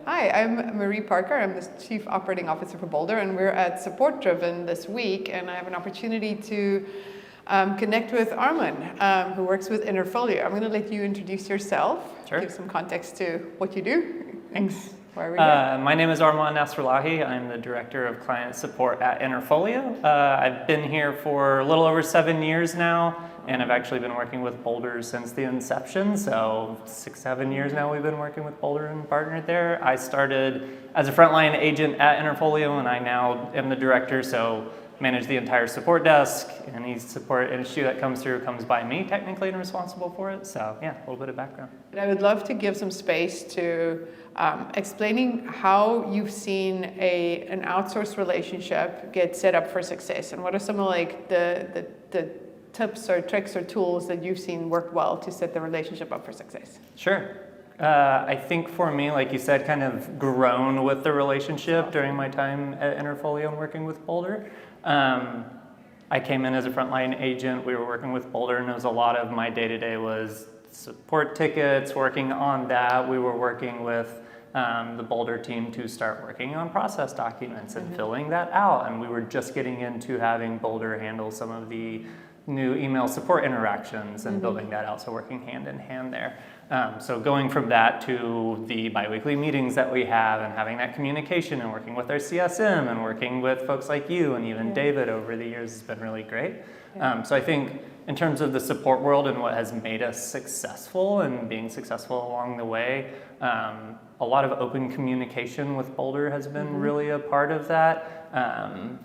Hi, I'm Marie Parker. I'm the Chief Operating Officer for Boldr, and we're at Support Driven this week, and I have an opportunity to connect with Armon, who works with Interfolio. I'm going to let you introduce yourself, Sure. Give some context to what you do. Thanks. Why we're here. My name is Armon Nasrollahi. I'm the Director of Client Support at Interfolio. I've been here for a little over 7 years now, and I've actually been working with Boldr since the inception. So 6-7 years now we've been working with Boldr and partnered there. I started as a frontline agent at Interfolio, and I now am the director, so manage the entire support desk. Any support issue that comes through comes by me technically and responsible for it. So yeah, a little bit of background. And I would love to give some space to explaining how you've seen an outsourced relationship get set up for success, and what are some of like the tips or tricks or tools that you've seen work well to set the relationship up for success? Sure. I think for me, like you said, kind of grown with the relationship during my time at Interfolio and working with Boldr. I came in as a frontline agent. We were working with Boldr, and it was a lot of my day-to-day was support tickets, working on that. We were working with the Boldr team to start working on process documents and filling that out. And we were just getting into having Boldr handle some of the new email support interactions and building that out, so working hand in hand there. So going from that to the biweekly meetings that we have and having that communication and working with our CSM and working with folks like you and even David over the years has been really great. So I think in terms of the support world and what has made us successful and being successful along the way, a lot of open communication with Boldr has been really a part of that.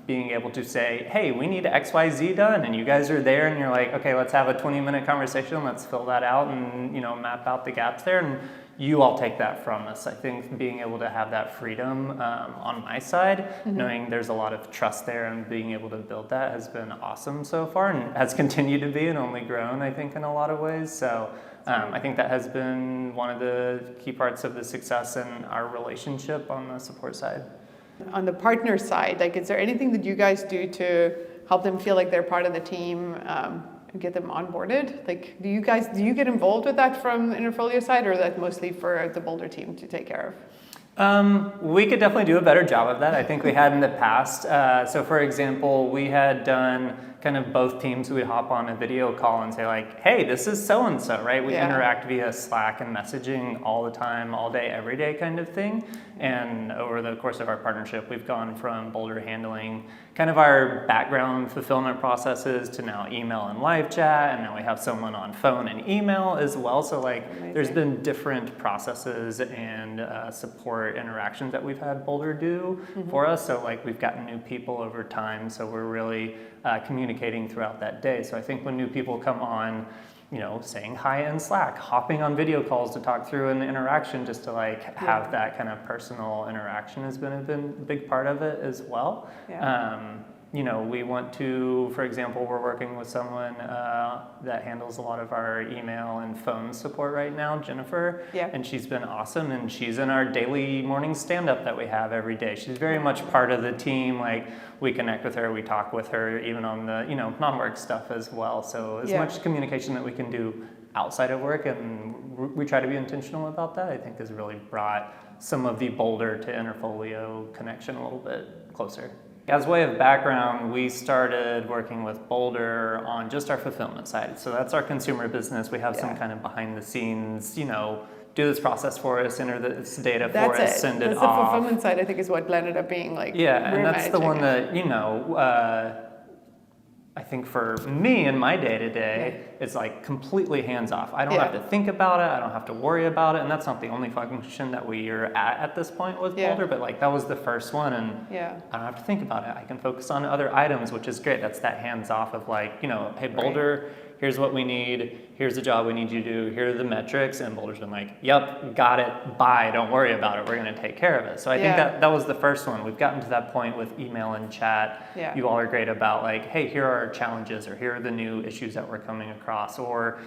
Being able to say, hey, we need XYZ done, and you guys are there and you're like, okay, let's have a 20-minute conversation, let's fill that out and map out the gaps there, and you all take that from us. I think being able to have that freedom on my side, knowing there's a lot of trust there and being able to build that has been awesome so far and has continued to be and only grown, I think, in a lot of ways. So I think that has been one of the key parts of the success in our relationship on the support side. On the partner side, like, is there anything that you guys do to help them feel like they're part of the team and get them onboarded? Like, do you get involved with that from the Interfolio side, or is that mostly for the Boldr team to take care of? We could definitely do a better job of that. I think we had in the past. So for example, we had done kind of both teams. We hop on a video call and say like, hey, this is so-and-so, right? We interact via Slack and messaging all the time, all day, every day kind of thing. And over the course of our partnership, we've gone from Boldr handling kind of our background fulfillment processes to now email and live chat, and now we have someone on phone and email as well. So like, there's been different processes and support interactions that we've had Boldr do for us. So like, we've gotten new people over time, so we're really communicating throughout that day. So I think when new people come on, saying hi in Slack, hopping on video calls to talk through an interaction just to like have that kind of personal interaction has been a big part of it as well. We want to, for example, we're working with someone that handles a lot of our email and phone support right now, Jennifer, and she's been awesome, and she's in our daily morning stand-up that we have every day. She's very much part of the team. Like, we connect with her, we talk with her, even on the non-work stuff as well. So as much communication that we can do outside of work, and we try to be intentional about that, I think has really brought some of the Boldr to Interfolio connection a little bit closer. As way of background, we started working with Boldr on just our fulfillment side. So that's our consumer business. We have some kind of behind the scenes, do this process for us, enter this data for us, send it off. The fulfillment side, I think, is what landed up being like. Yeah, and that's the one that, I think for me in my day-to-day, it's like completely hands-off. I don't have to think about it. I don't have to worry about it. And that's not the only function that we are at this point with Boldr, but like that was the first one, and I don't have to think about it. I can focus on other items, which is great. That's that hands-off of like, hey, Boldr, here's what we need. Here's the job we need you to do. Here are the metrics. And Boldr's been like, yep, got it. Bye. Don't worry about it. We're going to take care of it. So I think that was the first one. We've gotten to that point with email and chat. You all are great about like, hey, here are our challenges, or here are the new issues that we're coming across, or,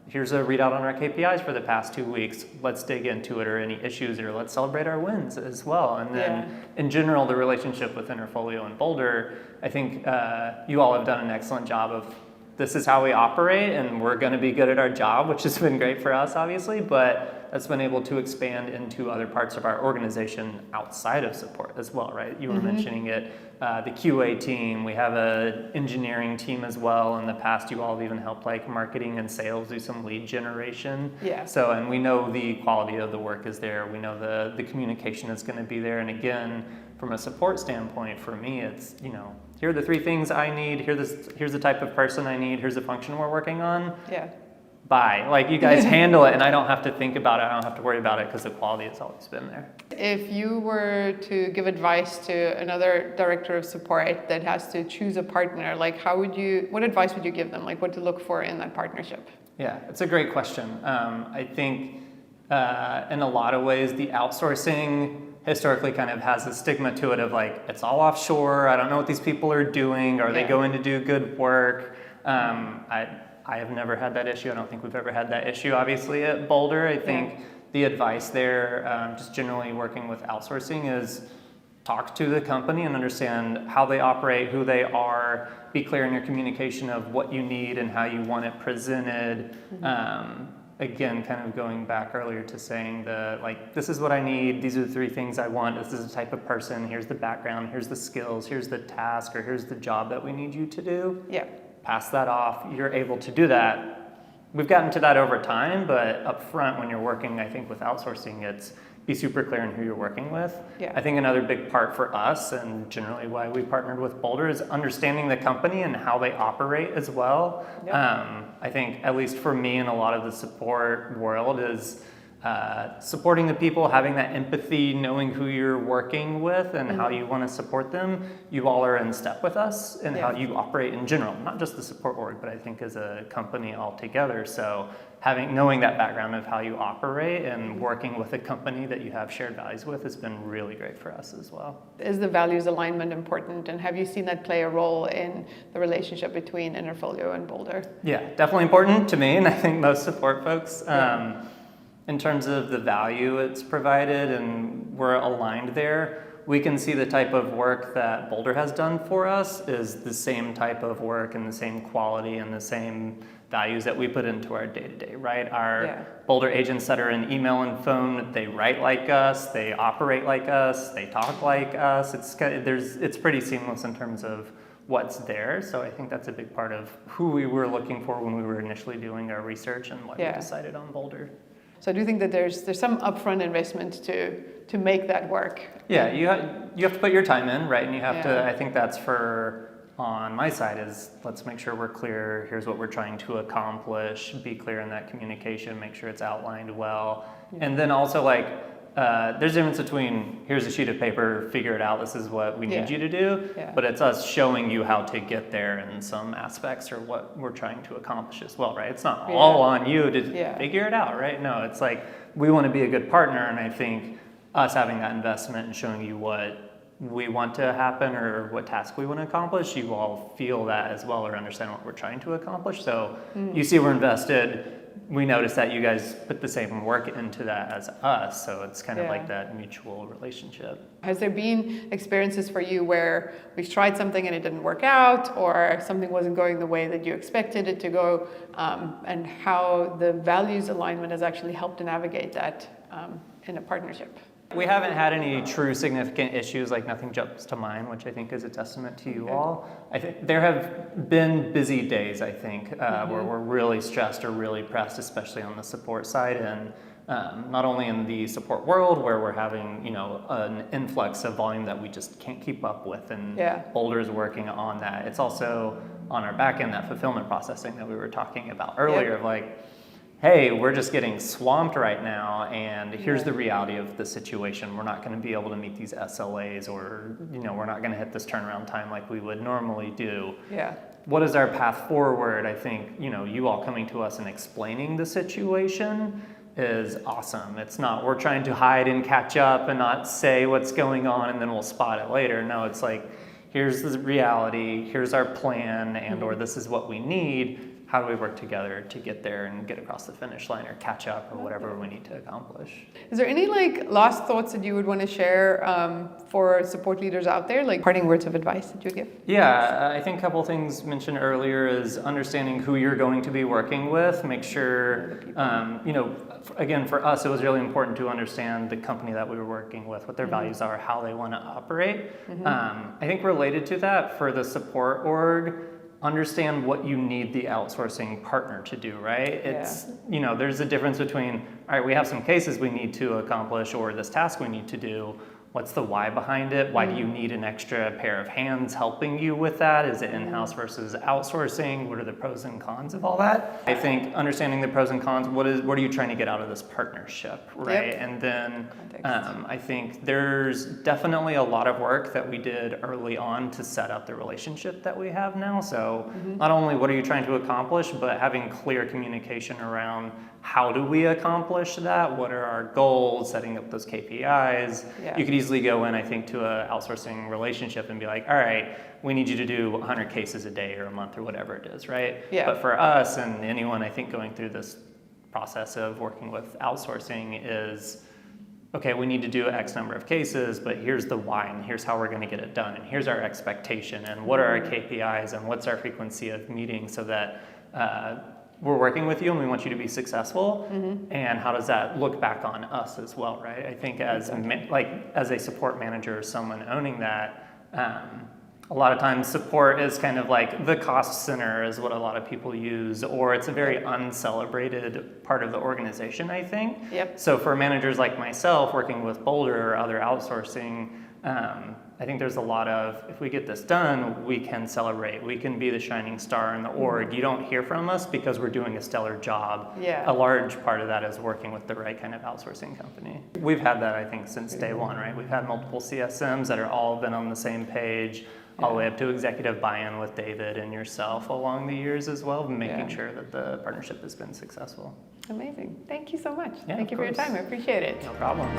here's a readout on our KPIs for the past 2 weeks. Let's dig into it, or any issues, or let's celebrate our wins as well. And then in general, the relationship with Interfolio and Boldr, I think you all have done an excellent job of this is how we operate, and we're going to be good at our job, which has been great for us, obviously, but that's been able to expand into other parts of our organization outside of support as well, right? You were mentioning it, the QA team, we have an engineering team as well. In the past, you all have even helped like marketing and sales do some lead generation. Yeah. So, and we know the quality of the work is there. We know the communication is going to be there. And again, from a support standpoint, for me, it's, here are the 3 things I need. Here's the type of person I need. Here's the function we're working on. Yeah. Bye. Like, you guys handle it, and I don't have to think about it. I don't have to worry about it because the quality has always been there. If you were to give advice to another director of support that has to choose a partner, like what advice would you give them? Like, what to look for in that partnership? Yeah, it's a great question. I think in a lot of ways, the outsourcing historically kind of has a stigma to it of like, it's all offshore. I don't know what these people are doing. Are they going to do good work? I have never had that issue. I don't think we've ever had that issue, obviously, at Boldr. I think the advice there, just generally working with outsourcing, is talk to the company and understand how they operate, who they are, be clear in your communication of what you need and how you want it presented. Again, kind of going back earlier to saying this is what I need, these are the 3 things I want, this is the type of person, here's the background, here's the skills, here's the task, or here's the job that we need you to do. Yeah. Pass that off, you're able to do that. We've gotten to that over time, but up front when you're working, I think with outsourcing, it's be super clear in who you're working with. Yeah. I think another big part for us, and generally why we partnered with Boldr, is understanding the company and how they operate as well. Yep. I think, at least for me in a lot of the support world, is supporting the people, having that empathy, knowing who you're working with and how you want to support them. You all are in step with us in how you operate in general, not just the support org, but I think as a company altogether. So knowing that background of how you operate and working with a company that you have shared values with has been really great for us as well. Is the values alignment important, and have you seen that play a role in the relationship between Interfolio and Boldr? Yeah, definitely important to me, and I think most support folks. In terms of the value it's provided and we're aligned there, we can see the type of work that Boldr has done for us is the same type of work and the same quality and the same values that we put into our day-to-day, right? Our Boldr agents that are in email and phone, they write like us, they operate like us, they talk like us. It's pretty seamless in terms of what's there. So I think that's a big part of who we were looking for when we were initially doing our research and why we decided on Boldr. So I do think that there's some upfront investment to make that work. Yeah, you have to put your time in, right? And you have to, I think that's on my side is let's make sure we're clear, here's what we're trying to accomplish, be clear in that communication, make sure it's outlined well. And then also there's a difference between here's a sheet of paper, figure it out, this is what we need you to do, but it's us showing you how to get there in some aspects or what we're trying to accomplish as well, right? It's not all on you to figure it out, right? No, it's like we want to be a good partner, and I think us having that investment and showing you what we want to happen or what task we want to accomplish, you all feel that as well or understand what we're trying to accomplish. So you see we're invested. We notice that you guys put the same work into that as us, so it's kind of like that mutual relationship. Has there been experiences for you where we've tried something and it didn't work out, or something wasn't going the way that you expected it to go, and how the values alignment has actually helped to navigate that in a partnership? We haven't had any true significant issues, like nothing jumps to mind, which I think is a testament to you all. I think there have been busy days, I think, where we're really stressed or really pressed, especially on the support side, and not only in the support world where we're having, an influx of volume that we just can't keep up with, and Boldr is working on that. It's also on our back end, that fulfillment processing that we were talking about earlier, of hey, we're just getting swamped right now, and here's the reality of the situation. We're not going to be able to meet these SLAs, or we're not going to hit this turnaround time like we would normally do. What is our path forward? I think you all coming to us and explaining the situation is awesome. It's not we're trying to hide and catch up and not say what's going on and then we'll spot it later. No, it's like, here's the reality, here's our plan, and or this is what we need. how do we work together to get there and get across the finish line or catch up or whatever we need to accomplish. Is there any like last thoughts that you would want to share for support leaders out there, like parting words of advice that you would give? Yeah, I think a couple things mentioned earlier is understanding who you're going to be working with. Make sure, again, for us, it was really important to understand the company that we were working with, what their values are, how they want to operate. I think related to that, for the support org, understand what you need the outsourcing partner to do, right? It's, there's a difference between, all right, we have some cases we need to accomplish or this task we need to do. What's the why behind it? Why do you need an extra pair of hands helping you with that? Is it in-house versus outsourcing? What are the pros and cons of all that? I think understanding the pros and cons, what are you trying to get out of this partnership, right? Yep. And then I think there's definitely a lot of work that we did early on to set up the relationship that we have now. So not only what are you trying to accomplish, but having clear communication around how do we accomplish that? What are our goals? Setting up those KPIs. Yeah. You could easily go in, I think, to an outsourcing relationship and be like, all right, we need you to do 100 cases a day or a month or whatever it is, right? Yeah. But for us and anyone, I think, going through this process of working with outsourcing is, okay, we need to do X number of cases, but here's the why, and here's how we're going to get it done, and here's our expectation, and what are our KPIs, and what's our frequency of meetings so that we're working with you and we want you to be successful, and how does that look back on us as well, right? I think as a support manager or someone owning that, a lot of times support is kind of like the cost center is what a lot of people use, or it's a very uncelebrated part of the organization, I think. Yep. So for managers like myself working with Boldr or other outsourcing, I think there's a lot of, if we get this done, we can celebrate. We can be the shining star in the org. You don't hear from us because we're doing a stellar job. Yeah. A large part of that is working with the right kind of outsourcing company. We've had that, I think, since day one, right? We've had multiple CSMs that are all been on the same page, all the way up to executive buy-in with David and yourself along the years as well, making sure that the partnership has been successful. Amazing. Thank you so much. Yeah, Thank you for your time. I appreciate it. No problem.